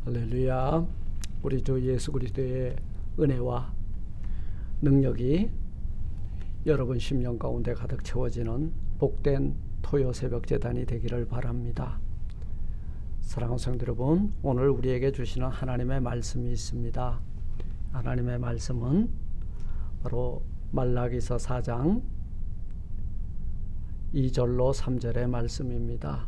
할렐루야. 우리 주 예수 그리스도의 은혜와 능력이 여러분 심령 가운데 가득 채워지는 복된 토요 새벽 제단이 되기를 바랍니다. 사랑하는 성도 여러분, 오늘 우리에게 주시는 하나님의 말씀이 있습니다. 하나님의 말씀은 바로 말라기서 4장 2절로 3절의 말씀입니다.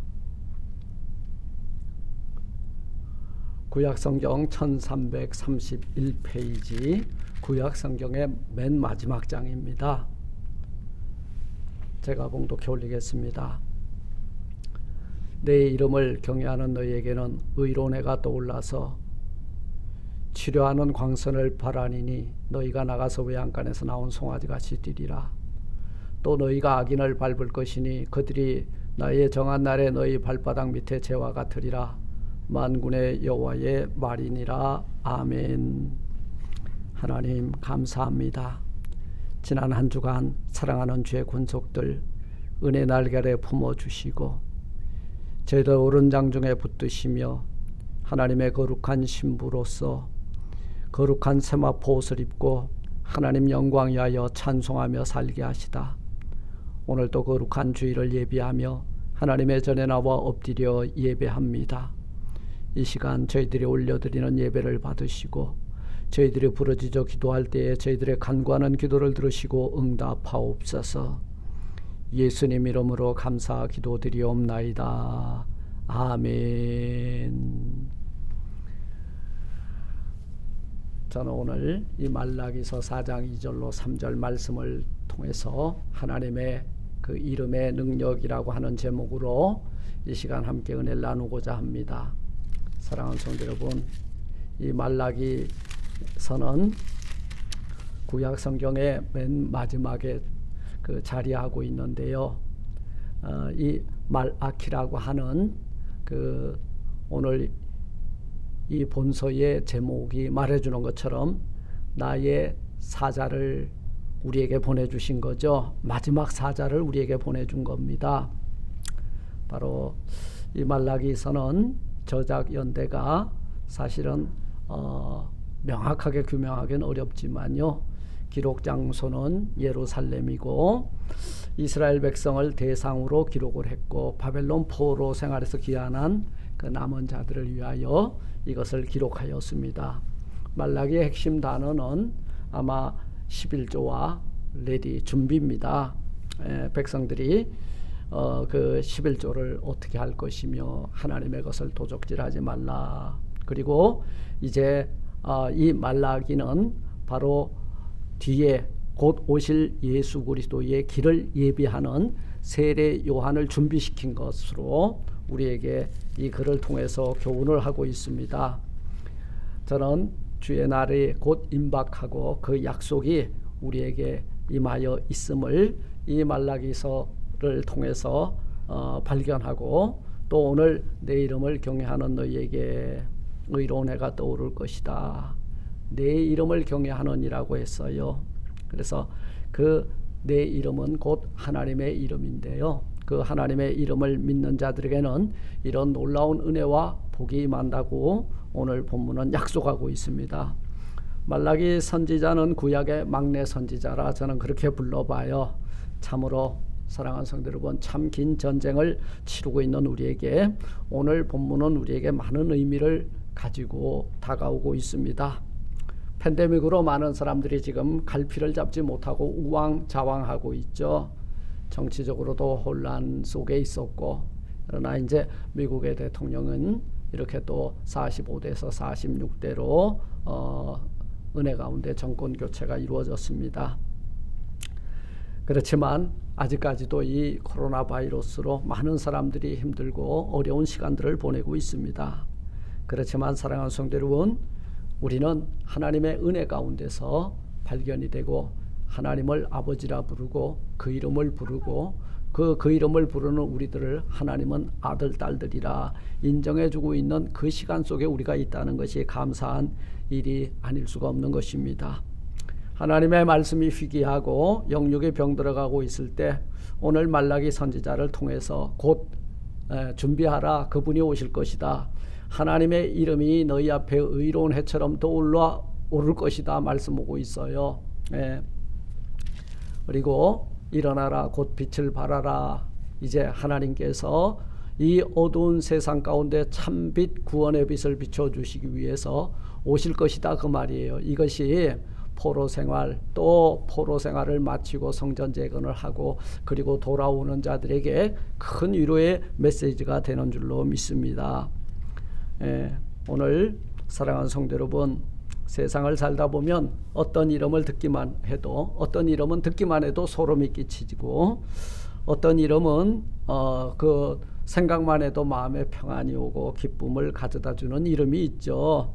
구약성경 1331페이지 구약성경의 맨 마지막 장입니다. 제가 봉독해 올리겠습니다. 내 이름을 경외하는 너희에게는 의로운 해가 떠올라서 치료하는 광선을 바라니니 너희가 나가서 외양간에서 나온 송아지같이 뛰리라. 또 너희가 악인을 밟을 것이니 그들이 나의 정한 날에 너희 발바닥 밑에 재와 같으리라. 만군의 여호와의 말이니라. 아멘. 하나님 감사합니다. 지난 한 주간 사랑하는 주의 군속들 은혜 날개 아래 품어주시고 저희들 오른장 중에 붙드시며 하나님의 거룩한 신부로서 거룩한 세마포 옷을 입고 하나님 영광 위하여 찬송하며 살게 하시다. 오늘도 거룩한 주일을 예비하며 하나님의 전에 나와 엎드려 예배합니다. 이 시간 저희들이 올려드리는 예배를 받으시고 저희들이 부르짖어 기도할 때에 저희들의 간구하는 기도를 들으시고 응답하옵소서. 예수님 이름으로 감사 기도드리옵나이다. 아멘. 저는 오늘 이 말라기서 4장 2절로 3절 말씀을 통해서 하나님의 그 이름의 능력이라고 하는 제목으로 이 시간 함께 은혜를 나누고자 합니다. 사랑하는 성도 여러분, 이 말라기서는 구약 성경의 맨 마지막에 그 자리하고 있는데요. 이 말아키라고 하는 그 오늘 이 본서의 제목이 말해주는 것처럼 나의 사자를 우리에게 보내주신 거죠. 마지막 사자를 우리에게 보내준 겁니다. 바로 이 말라기서는 저작 연대가 사실은 명확하게 규명하기는 어렵지만요. 기록 장소는 예루살렘이고 이스라엘 백성을 대상으로 기록을 했고 바벨론 포로 생활에서 귀환한 그 남은 자들을 위하여 이것을 기록하였습니다. 말라기의 핵심 단어는 아마 11조와 레디 준비입니다. 백성들이 그 11조를 어떻게 할 것이며 하나님의 것을 도적질하지 말라. 그리고 이제 이 말라기는 바로 뒤에 곧 오실 예수 그리스도의 길을 예비하는 세례 요한을 준비시킨 것으로 우리에게 이 글을 통해서 교훈을 하고 있습니다. 저는 주의 날이 곧 임박하고 그 약속이 우리에게 임하여 있음을 이 말라기서를 통해서 발견하고 또 오늘 내 이름을 경외하는 너희에게 의로운 해가 떠오를 것이다. 내 이름을 경외하느니라고 했어요. 그래서 그 내 이름은 곧 하나님의 이름인데요. 그 하나님의 이름을 믿는 자들에게는 이런 놀라운 은혜와 복이 임한다고 오늘 본문은 약속하고 있습니다. 말라기 선지자는 구약의 막내 선지자라 저는 그렇게 불러봐요. 참으로 사랑하는 성도 여러분, 참 긴 전쟁을 치르고 있는 우리에게 오늘 본문은 우리에게 많은 의미를 가지고 다가오고 있습니다. 팬데믹으로 많은 사람들이 지금 갈피를 잡지 못하고 우왕좌왕하고 있죠. 정치적으로도 혼란 속에 있었고, 그러나 이제 미국의 대통령은 이렇게 또 45대에서 46대로 은혜 가운데 정권 교체가 이루어졌습니다. 그렇지만 아직까지도 이 코로나 바이러스로 많은 사람들이 힘들고 어려운 시간들을 보내고 있습니다. 그렇지만 사랑하는 성도 여러분, 우리는 하나님의 은혜 가운데서 발견이 되고 하나님을 아버지라 부르고 그 이름을 부르고 그 이름을 부르는 우리들을 하나님은 아들 딸들이라 인정해주고 있는 그 시간 속에 우리가 있다는 것이 감사한 일이 아닐 수가 없는 것입니다. 하나님의 말씀이 희귀하고 영육이 병들어가고 있을 때 오늘 말라기 선지자를 통해서 곧 준비하라, 그분이 오실 것이다. 하나님의 이름이 너희 앞에 의로운 해처럼 떠올라 오를 것이다 말씀하고 있어요. 예. 그리고 일어나라 곧 빛을 발하라. 이제 하나님께서 이 어두운 세상 가운데 참빛 구원의 빛을 비춰주시기 위해서 오실 것이다 그 말이에요. 이것이 포로 생활, 또 포로 생활을 마치고 성전 재건을 하고 그리고 돌아오는 자들에게 큰 위로의 메시지가 되는 줄로 믿습니다. 오늘 사랑하는 성도 여러분, 세상을 살다 보면 어떤 이름을 듣기만 해도, 어떤 이름은 듣기만 해도 소름이 끼치고, 어떤 이름은 그 생각만 해도 마음에 평안이 오고 기쁨을 가져다 주는 이름이 있죠.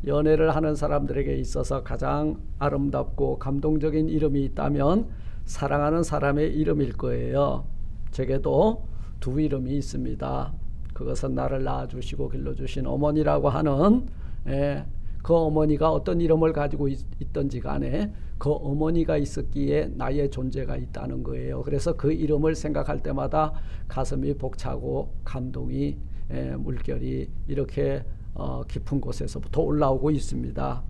연애를 하는 사람들에게 있어서 가장 아름답고 감동적인 이름이 있다면 사랑하는 사람의 이름일 거예요. 제게도 두 이름이 있습니다. 그것은 나를 낳아주시고 길러주신 어머니라고 하는 그 어머니가 어떤 이름을 가지고 있든지 간에 그 어머니가 있었기에 나의 존재가 있다는 거예요. 그래서 그 이름을 생각할 때마다 가슴이 벅차고 감동이 물결이 이렇게 깊은 곳에서부터 올라오고 있습니다.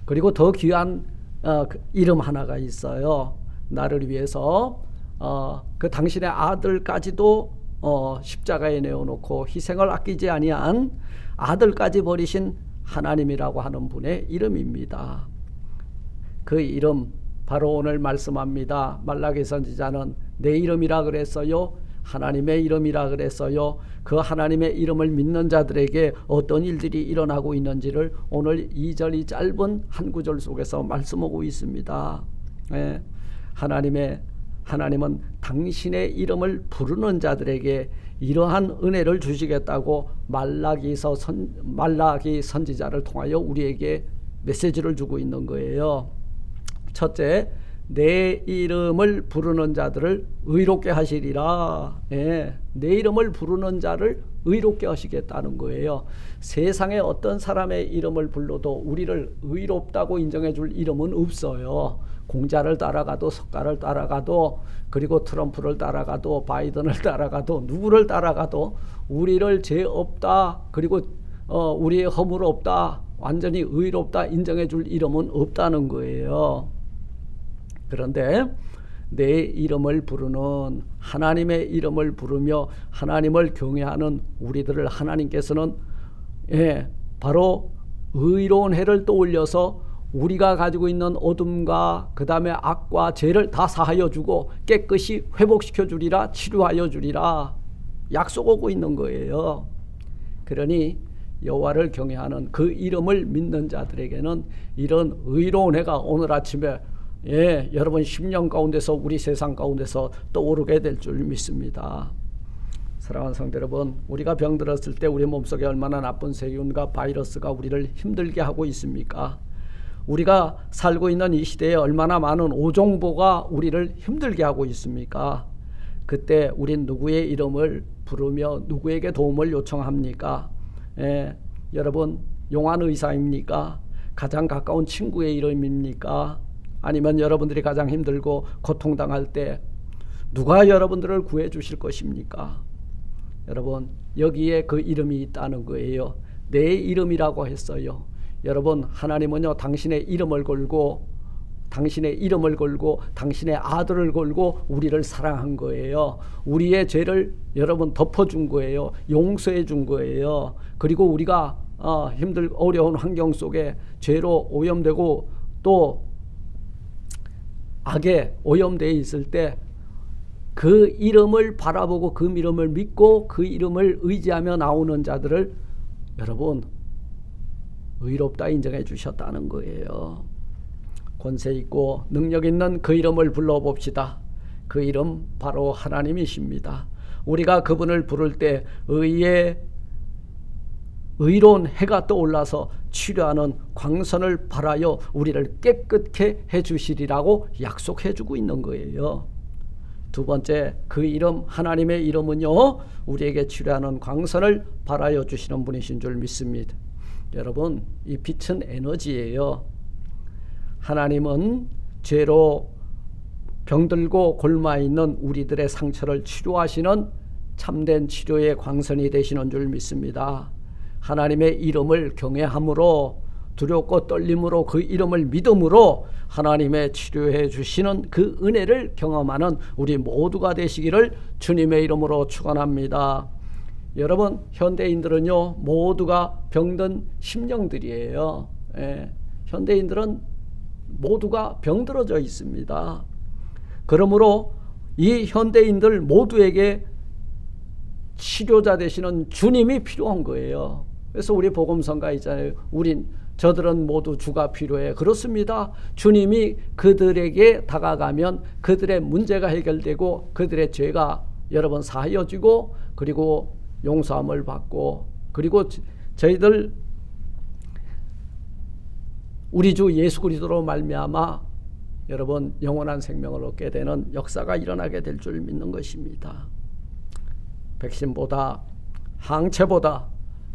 그리고 더 귀한 이름 하나가 있어요. 나를 위해서 그 당신의 아들까지도 십자가에 내어놓고 희생을 아끼지 아니한 아들까지 버리신 하나님이라고 하는 분의 이름입니다. 그 이름 바로 오늘 말씀합니다. 말라기 선지자는 내 이름이라 그랬어요. 하나님의 이름이라 그랬어요. 그 하나님의 이름을 믿는 자들에게 어떤 일들이 일어나고 있는지를 오늘 2절이 짧은 한 구절 속에서 말씀하고 있습니다. 하나님은 당신의 이름을 부르는 자들에게 이러한 은혜를 주시겠다고 말라기 선지자를 통하여 우리에게 메시지를 주고 있는 거예요. 첫째, 내 이름을 부르는 자들을 의롭게 하시리라. 내 이름을 부르는 자를 의롭게 하시겠다는 거예요. 세상에 어떤 사람의 이름을 불러도 우리를 의롭다고 인정해 줄 이름은 없어요. 공자를 따라가도 석가를 따라가도 그리고 트럼프를 따라가도 바이든을 따라가도 누구를 따라가도 우리를 죄 없다 그리고 우리의 허물 없다 완전히 의롭다 인정해 줄 이름은 없다는 거예요. 그런데 내 이름을 부르는 하나님의 이름을 부르며 하나님을 경외하는 우리들을 하나님께서는 바로 의로운 해를 떠올려서 우리가 가지고 있는 어둠과 그 다음에 악과 죄를 다 사하여 주고 깨끗이 회복시켜 주리라, 치료하여 주리라 약속하고 있는 거예요. 그러니 여호와를 경외하는 그 이름을 믿는 자들에게는 이런 의로운 해가 오늘 아침에 여러분 10년 가운데서 우리 세상 가운데서 떠오르게 될 줄 믿습니다. 사랑하는 성도 여러분, 우리가 병들었을 때 우리 몸속에 얼마나 나쁜 세균과 바이러스가 우리를 힘들게 하고 있습니까? 우리가 살고 있는 이 시대에 얼마나 많은 오종보가 우리를 힘들게 하고 있습니까? 그때 우린 누구의 이름을 부르며 누구에게 도움을 요청합니까? 여러분 용한 의사입니까? 가장 가까운 친구의 이름입니까? 아니면 여러분들이 가장 힘들고 고통당할 때 누가 여러분들을 구해 주실 것입니까? 여러분 여기에 그 이름이 있다는 거예요. 내 이름이라고 했어요. 여러분 하나님은요 당신의 이름을 걸고 당신의 아들을 걸고 우리를 사랑한 거예요. 우리의 죄를 여러분 덮어준 거예요. 용서해 준 거예요. 그리고 우리가 어려운 환경 속에 죄로 오염되고 또 악에 오염되어 있을 때 그 이름을 바라보고 그 이름을 믿고 그 이름을 의지하며 나오는 자들을 여러분 의롭다 인정해 주셨다는 거예요. 권세 있고 능력 있는 그 이름을 불러봅시다. 그 이름 바로 하나님이십니다. 우리가 그분을 부를 때 의로운 해가 떠올라서 치료하는 광선을 발하여 우리를 깨끗게 해주시리라고 약속해 주고 있는 거예요. 두 번째, 그 이름 하나님의 이름은요 우리에게 치료하는 광선을 발하여 주시는 분이신 줄 믿습니다. 여러분 이 빛은 에너지예요. 하나님은 죄로 병들고 골마 있는 우리들의 상처를 치료하시는 참된 치료의 광선이 되시는 줄 믿습니다. 하나님의 이름을 경외함으로 두렵고 떨림으로 그 이름을 믿음으로 하나님의 치료해 주시는 그 은혜를 경험하는 우리 모두가 되시기를 주님의 이름으로 축원합니다. 여러분, 현대인들은요 모두가 병든 심령들이에요. 현대인들은 모두가 병들어져 있습니다. 그러므로 이 현대인들 모두에게 치료자 되시는 주님이 필요한 거예요. 그래서 우리 복음성가 있잖아요. 저들은 모두 주가 필요해. 그렇습니다. 주님이 그들에게 다가가면 그들의 문제가 해결되고 그들의 죄가 여러분 사하여지고 그리고 용서함을 받고 그리고 저희들 우리 주 예수 그리스도로 말미암아 여러분 영원한 생명을 얻게 되는 역사가 일어나게 될 줄 믿는 것입니다. 백신보다 항체보다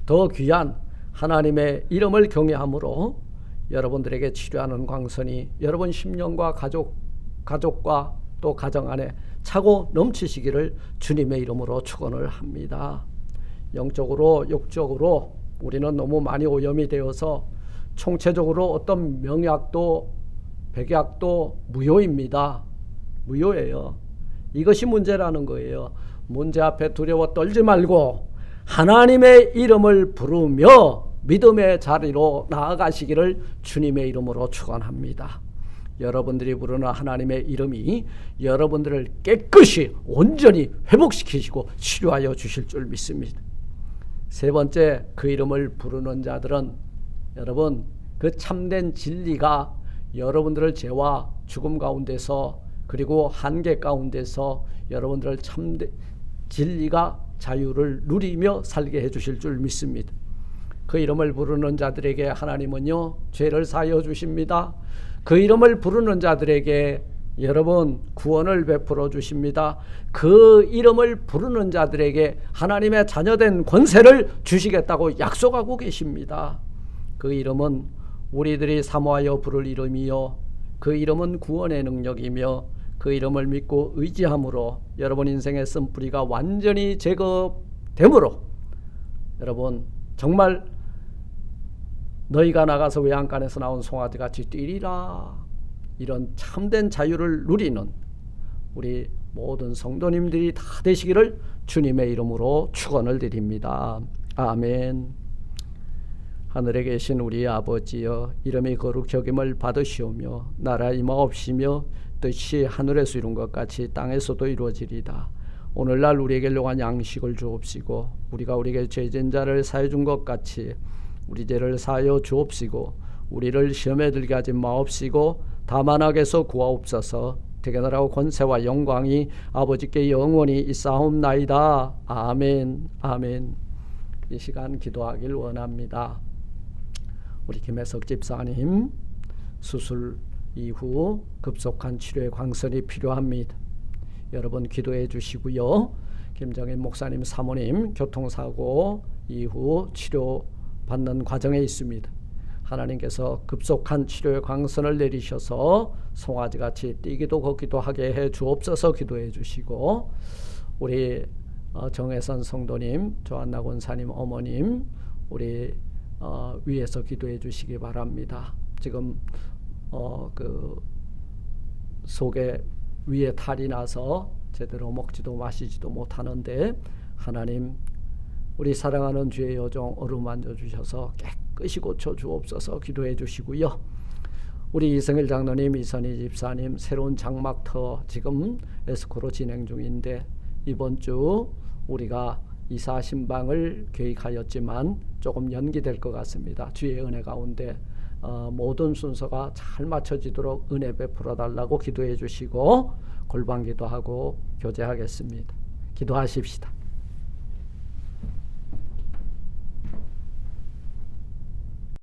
더 귀한 하나님의 이름을 경외함으로 여러분들에게 치료하는 광선이 여러분 심령과 가족과 또 가정 안에 차고 넘치시기를 주님의 이름으로 축원을 합니다. 영적으로 육적으로 우리는 너무 많이 오염이 되어서 총체적으로 어떤 명약도 백약도 무효입니다. 무효예요. 이것이 문제라는 거예요. 문제 앞에 두려워 떨지 말고 하나님의 이름을 부르며 믿음의 자리로 나아가시기를 주님의 이름으로 축원합니다. 여러분들이 부르는 하나님의 이름이 여러분들을 깨끗이 온전히 회복시키시고 치료하여 주실 줄 믿습니다. 세 번째, 그 이름을 부르는 자들은 여러분 그 참된 진리가 여러분들을 죄와 죽음 가운데서 그리고 한계 가운데서 여러분들을 참된 진리가 자유를 누리며 살게 해주실 줄 믿습니다. 그 이름을 부르는 자들에게 하나님은요 죄를 사하여 주십니다. 그 이름을 부르는 자들에게 여러분 구원을 베풀어 주십니다. 그 이름을 부르는 자들에게 하나님의 자녀된 권세를 주시겠다고 약속하고 계십니다. 그 이름은 우리들이 사모하여 부를 이름이요 그 이름은 구원의 능력이며 그 이름을 믿고 의지함으로 여러분 인생의 쓴뿌리가 완전히 제거되므로 여러분 정말 너희가 나가서 외양간에서 나온 송아지같이 뛰리라, 이런 참된 자유를 누리는 우리 모든 성도님들이 다 되시기를 주님의 이름으로 축원을 드립니다. 아멘. 하늘에 계신 우리 아버지여, 이름이 거룩히 여김을 받으시오며 나라 임하옵시며 뜻이 하늘에서 이룬 것 같이 땅에서도 이루어지리다. 오늘날 우리에게 일용할 양식을 주옵시고 우리가 우리에게 죄진 자를 사해 준 것 같이 우리 죄를 사하여 주옵시고 우리를 시험에 들게 하지 마옵시고 다만 악에서 구하옵소서. 대견하라고 권세와 영광이 아버지께 영원히 있사옵나이다. 아멘. 아멘. 이 시간 기도하길 원합니다. 우리 김혜석 집사님 수술 이후 급속한 치료의 광선이 필요합니다. 여러분 기도해 주시고요. 김정인 목사님 사모님 교통사고 이후 치료받는 과정에 있습니다. 하나님께서 급속한 치료의 광선을 내리셔서 송아지같이 뛰기도 걷기도 하게 해 주옵소서. 기도해 주시고 우리 정혜선 성도님, 조한나 권사님 어머님 우리 위에서 기도해 주시기 바랍니다. 지금 그 속에 위에 탈이 나서 제대로 먹지도 마시지도 못하는데 하나님 우리 사랑하는 주의 여종 어루만져 주셔서 깨끗이 고쳐 주옵소서. 기도해 주시고요. 우리 이성일 장로님, 이선희 집사님 새로운 장막터 지금 에스코로 진행 중인데 이번 주 우리가 이사 신방을 계획하였지만 조금 연기될 것 같습니다. 주의 은혜 가운데 모든 순서가 잘 맞춰지도록 은혜 베풀어 달라고 기도해 주시고 골방기도 하고 교제하겠습니다. 기도하십시다.